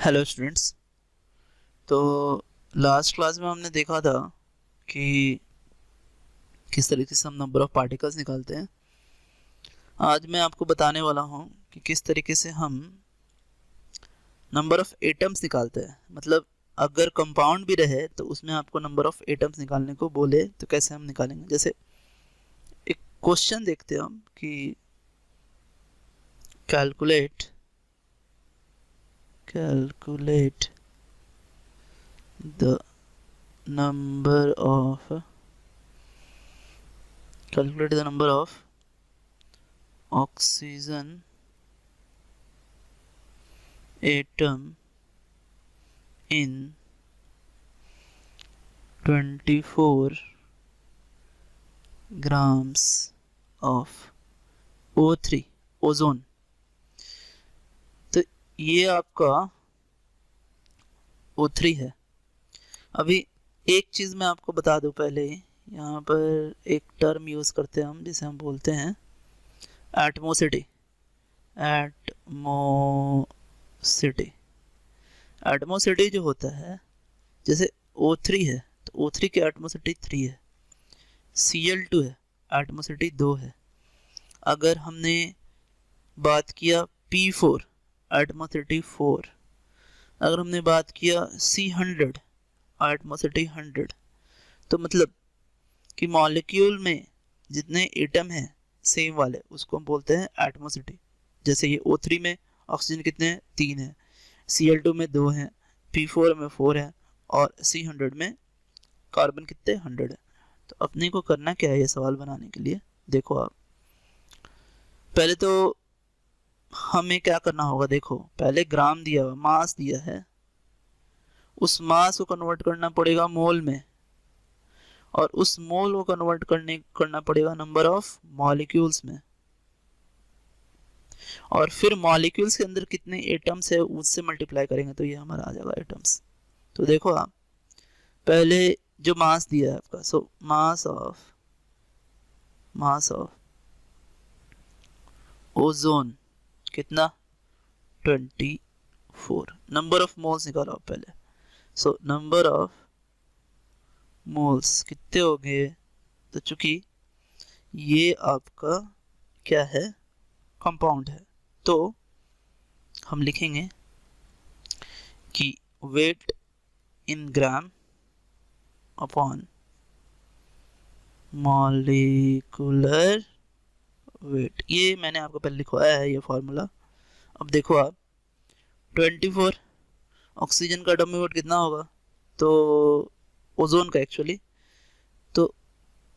Hello students. तो last class में हमने देखा था कि किस तरीके से हम नंबर ऑफ पार्टिकल्स निकालते हैं। आज मैं आपको बताने वाला हूँ कि किस तरीके से हम नंबर ऑफ एटम्स निकालते हैं। मतलब अगर कंपाउंड भी रहे तो उसमें आपको नंबर ऑफ एटम्स निकालने को बोले तो कैसे हम निकालेंगे। जैसे एक क्वेश्चन देखते हैं हम कि calculate the number of oxygen atom in 24 grams of O3 ozone. तो ये आपका O3 है। अभी एक चीज़ मैं आपको बता दूं पहले ही, यहाँ पर एक टर्म यूज़ करते हैं हम जिसे हम बोलते हैं एटमोसिटी। एटमोसिटी जो होता है, जैसे O3 है तो O3 की एटमोसिटी 3 है, Cl2 है एटमोसिटी 2 है। अगर हमने बात किया P4 एटमोसिटी 4, अगर हमने बात किया C100 एटमोसिटी 100, तो मतलब कि मॉलिक्यूल में जितने एटम हैं सेम वाले उसको हम बोलते हैं एटमोसिटी। जैसे ये O3 में ऑक्सीजन कितने हैं, 3 है, Cl2 में 2 हैं, P4 में 4 है और C100 में कार्बन कितने 100 है। तो अपने को करना क्या है ये सवाल बनाने के लिए, देखो आप पहले तो हमें क्या करना होगा। देखो पहले ग्राम दिया हुआ, मास दिया है, उस मास को कन्वर्ट करना पड़ेगा मोल में और उस मोल को कन्वर्ट करना पड़ेगा नंबर ऑफ मॉलिक्यूल्स में, और फिर मॉलिक्यूल्स के अंदर कितने एटम्स है उससे मल्टीप्लाई करेंगे तो ये हमारा आ जाएगा एटम्स। तो देखो आप पहले जो मास दिया है आपका, सो मास ऑफ ओजोन कितना 24। नंबर ऑफ मोल्स निकालो आप पहले। सो नंबर ऑफ मोल्स कितने हो गए, तो चूंकि ये आपका क्या है, कंपाउंड है, तो हम लिखेंगे कि वेट इन ग्राम अपॉन मॉलिक्यूलर वेट। ये मैंने आपको पहले लिखवाया है ये फॉर्मूला। अब देखो आप 24 ऑक्सीजन का एटॉमिक वेट कितना होगा, तो ओजोन का एक्चुअली, तो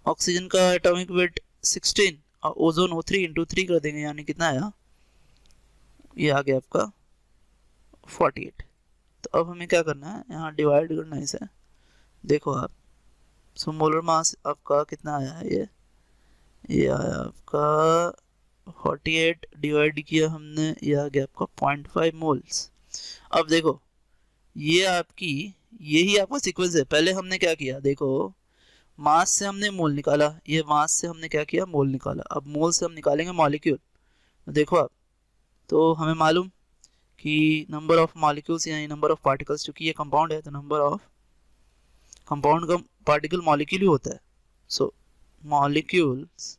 ऑक्सीजन का एटॉमिक वेट 16 और ओजोन O3 इंटू 3 कर देंगे, यानी कितना आया, ये आ गया आपका 48। तो अब हमें क्या करना है, यहाँ डिवाइड करना है इसे। देखो आप, सो मोलर मास आपका कितना आया है, ये आया आपका 48 डिवाइड किया हमने, ये आ गया आपका 0.5 मोल्स। अब देखो ये आपकी, यही आपका सीक्वेंस है। पहले हमने क्या किया, देखो मास से हमने मोल निकाला, ये मास से हमने क्या किया, मोल निकाला। अब मोल से हम निकालेंगे मॉलिक्यूल। देखो आप, तो हमें मालूम कि नंबर ऑफ मॉलिक्यूल्स यानी नंबर ऑफ पार्टिकल्स, चूंकि ये कंपाउंड है तो नंबर ऑफ कंपाउंड का पार्टिकल मॉलिक्यूल ही होता है। सो molecules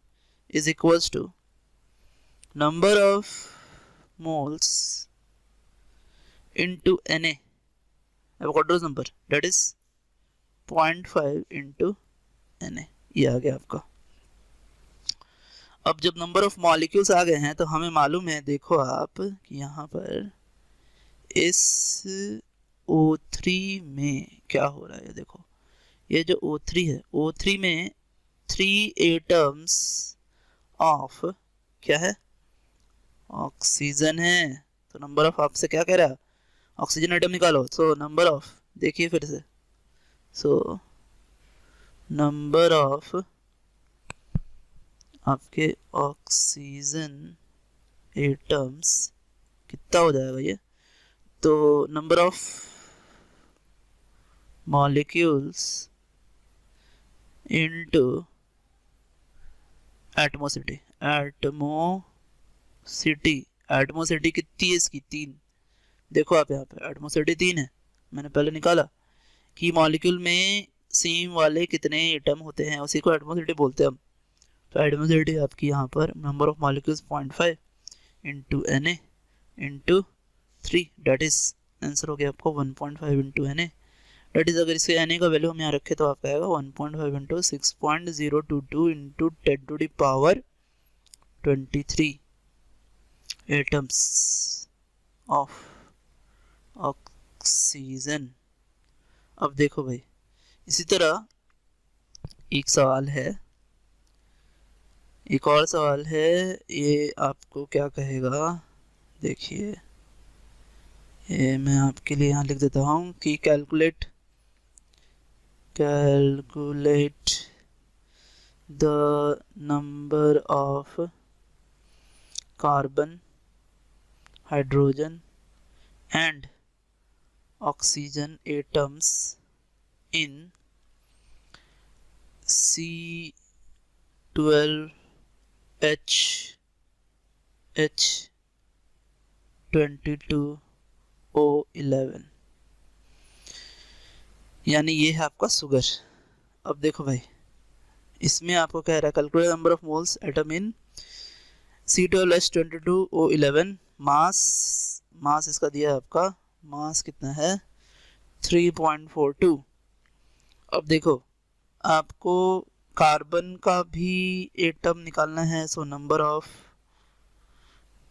is equals to number of moles into Na, Avogadro's number, that is 0.5 into Na। ये आ गया आपका। अब जब नंबर ऑफ मॉलिक्यूल्स आ गए हैं तो हमें मालूम है, देखो आप कि यहाँ पर इस O3 में क्या हो रहा है। देखो ये जो O3 है, O3 में 3 एटम्स ऑफ क्या है, ऑक्सीजन है। तो नंबर ऑफ आपसे क्या कह रहा है, ऑक्सीजन एटम निकालो। सो नंबर ऑफ, देखिए फिर से, सो नंबर ऑफ आपके ऑक्सीजन एटम्स कितना हो जाएगा ये, तो नंबर ऑफ मॉलिक्यूल्स इनटू एटमोसिटी। एटमोसिटी कितनी है इसकी, 3, देखो आप यहाँ पे एटमॉस्फेरिटी 3 है, मैंने पहले निकाला कि मॉलिक्यूल में सेम वाले कितने एटम होते हैं, उसी को एटमॉस्फेरिटी बोलते हैं हम। तो एटमॉस्फेरिटी आपकी यहाँ पर number of molecules 0.5 into Na into 3, that is answer हो गया आपको 1.5 इंटू Na। डेट इज अगर इसके Na का वैल्यू हम यहाँ रखें तो आपका आएगा 1.5 into 6.022 into 10 to the power 23 atoms of oxygen. अब देखो भाई, इसी तरह एक सवाल है, एक और सवाल है, ये आपको क्या कहेगा, देखिए ये मैं आपके लिए यहाँ लिख देता हूँ कि calculate the number of carbon, hydrogen and oxygen atoms in C12H22O11, यानी ये है आपका शुगर। अब देखो भाई, इसमें आपको कह रहा है calculate number of moles atom in C12H22O11। मास इसका दिया है आपका, मास कितना है 3.42। अब देखो आपको कार्बन का भी एटम निकालना है, so number of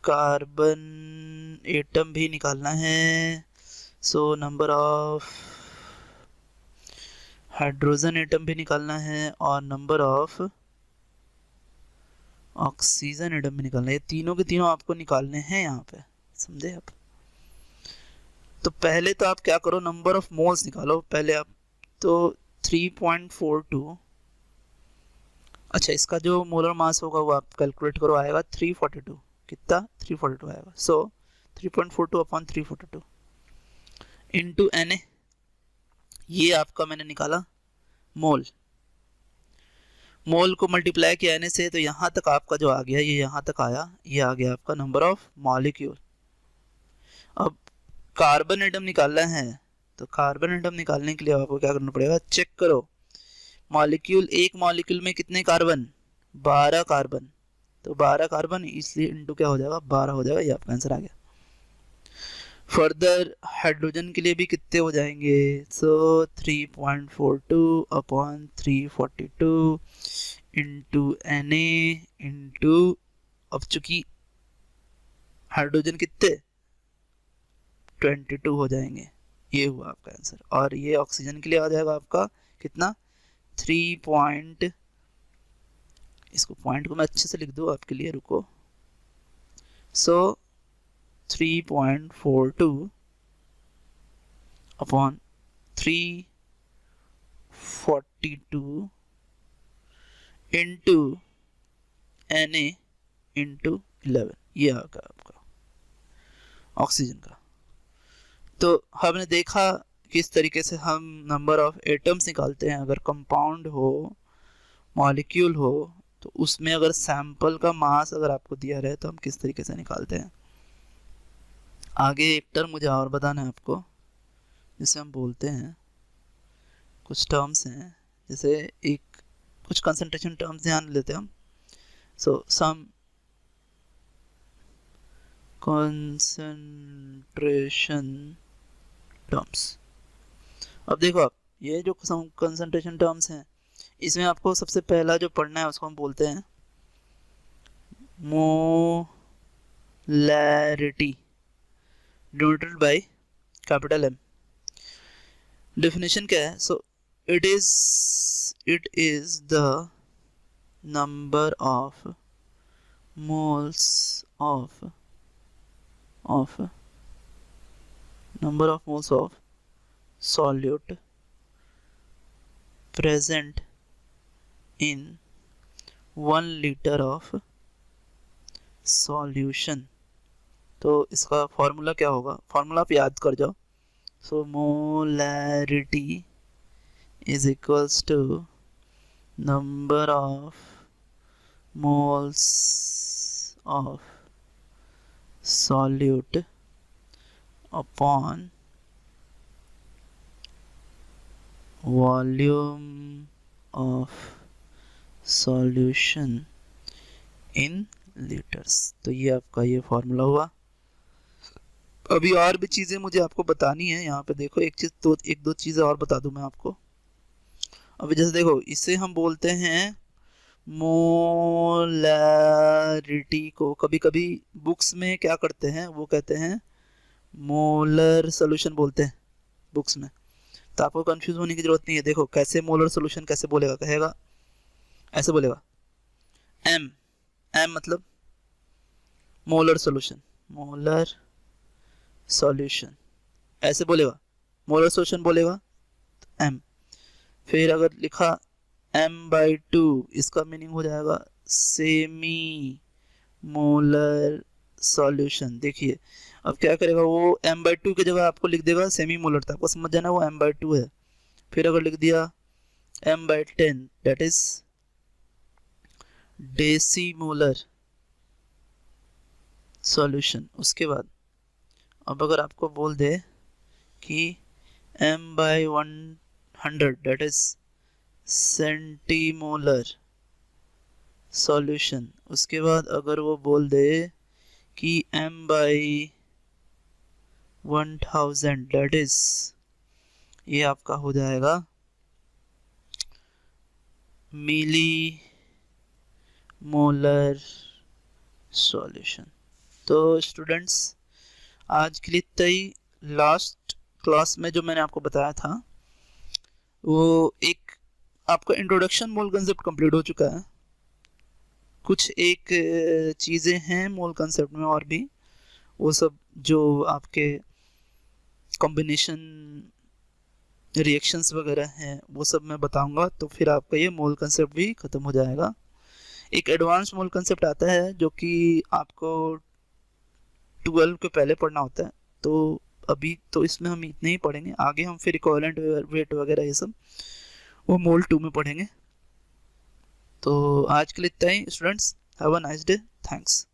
carbon atom भी निकालना है, so number of hydrogen atom भी निकालना है, और नंबर ऑफ ऑक्सीजन एटम भी निकालना है। ये तीनों के तीनों आपको निकालने हैं यहाँ पे, समझे आप। तो पहले तो आप क्या करो, नंबर ऑफ मोल्स निकालो पहले आप। तो 3.42, अच्छा इसका जो मोलर मास होगा वो आप कैलकुलेट करो, आएगा 342। कितना 342 आएगा, सो 3.42 अपॉन 342 इंटू Na, ये आपका मैंने निकाला मोल। मोल को मल्टीप्लाई किया Na से, तो यहाँ तक आपका जो आ गया, ये यहाँ तक आया, ये आ गया आपका नंबर ऑफ मॉलिक्यूल। अब कार्बन एटम निकालना है, तो कार्बन एटम निकालने के लिए आपको क्या करना पड़ेगा, चेक करो मॉलिक्यूल, एक मॉलिक्यूल में कितने कार्बन, 12 कार्बन। तो 12 कार्बन, इसलिए इंटू क्या हो जाएगा 12 हो जाएगा, ये आपका आंसर आ गया। फर्दर हाइड्रोजन के लिए भी कितने हो जाएंगे, सो 3.42 अपॉन 342 इंटू Na इंटू, अब चूंकि हाइड्रोजन कितने 22 हो जाएंगे, ये हुआ आपका आंसर। और ये ऑक्सीजन के लिए आ जाएगा आपका कितना 3 इसको पॉइंट को मैं अच्छे से लिख दूँ आपके लिए, रुको। सो 3.42 अपॉन 342 इंटू Na इंटू 11, ये आ गया आपका ऑक्सीजन का। तो हमने देखा किस तरीके से हम नंबर ऑफ एटम्स निकालते हैं। अगर कंपाउंड हो, मॉलिक्यूल हो, तो उसमें अगर सैंपल का मास अगर आपको दिया रहे तो हम किस तरीके से निकालते हैं। आगे एक टर्म मुझे और बताना है आपको, जिसे हम बोलते हैं, कुछ टर्म्स हैं, जैसे एक कुछ कंसंट्रेशन टर्म्स ध्यान लेते हैं हम। सो सम कंसंट्रेशन टर्म्स। अब देखो आप, ये जो कंसंट्रेशन टर्म्स हैं, इसमें आपको सबसे पहला जो पढ़ना है उसको हम बोलते हैं molarity, denoted by capital M। Definition क्या है, so it is the number of moles of solute present in 1 liter of solution। तो इसका फॉर्मूला क्या होगा, फॉर्मूला आप याद कर जाओ। So molarity is equals to number of moles of solute upon volume of solution in litres. तो ये आपका ये फॉर्मूला हुआ। अभी और भी चीज़ें मुझे आपको बतानी है। यहाँ पे देखो एक दो चीज़ें और बता दूं मैं आपको। अभी जैसे देखो इसे हम बोलते हैं मोलैरिटी को, कभी कभी बुक्स में क्या करते हैं वो कहते हैं मोलर सोल्यूशन बोलते हैं बुक्स में। तो आपको कंफ्यूज होने की जरूरत नहीं है। देखो कैसे मोलर सोल्यूशन कैसे बोलेगा, कहेगा ऐसे बोलेगा एम, एम मतलब मोलर सोल्यूशन, मोलर सॉल्यूशन ऐसे बोलेगा, मोलर सॉल्यूशन बोलेगा तो एम। फिर अगर लिखा m/2 इसका मीनिंग हो जाएगा सेमी मोलर सॉल्यूशन। देखिए अब क्या करेगा वो m/2 की जगह आपको लिख देगा सेमी मोलर, था आपको समझ जाना वो m/2 है। फिर अगर लिख दिया m/10 दैट इज डेसीमोलर सॉल्यूशन। उसके बाद अब अगर आपको बोल दे कि m/100 that is centimolar solution. उसके बाद अगर वो बोल दे कि m/1000 दैट इज, ये आपका हो जाएगा मिली मोलर सॉल्यूशन। तो स्टूडेंट्स आज के लिए इतना ही। लास्ट क्लास में जो मैंने आपको बताया था वो एक आपका इंट्रोडक्शन मोल कंसेप्ट कंप्लीट हो चुका है। कुछ एक चीज़ें हैं मोल कंसेप्ट में और भी, वो सब जो आपके कॉम्बिनेशन रिएक्शंस वगैरह हैं वो सब मैं बताऊंगा। तो फिर आपका ये मोल कंसेप्ट भी ख़त्म हो जाएगा। एक एडवांस मोल कंसेप्ट आता है जो कि आपको 12 के पहले पढ़ना होता है। तो अभी तो इसमें हम इतने ही पढ़ेंगे, आगे हम फिर इक्विवेलेंट वेट वगैरह ये सब वो मोल 2 में पढ़ेंगे। तो आज के लिए इतना ही students, have a nice day, thanks.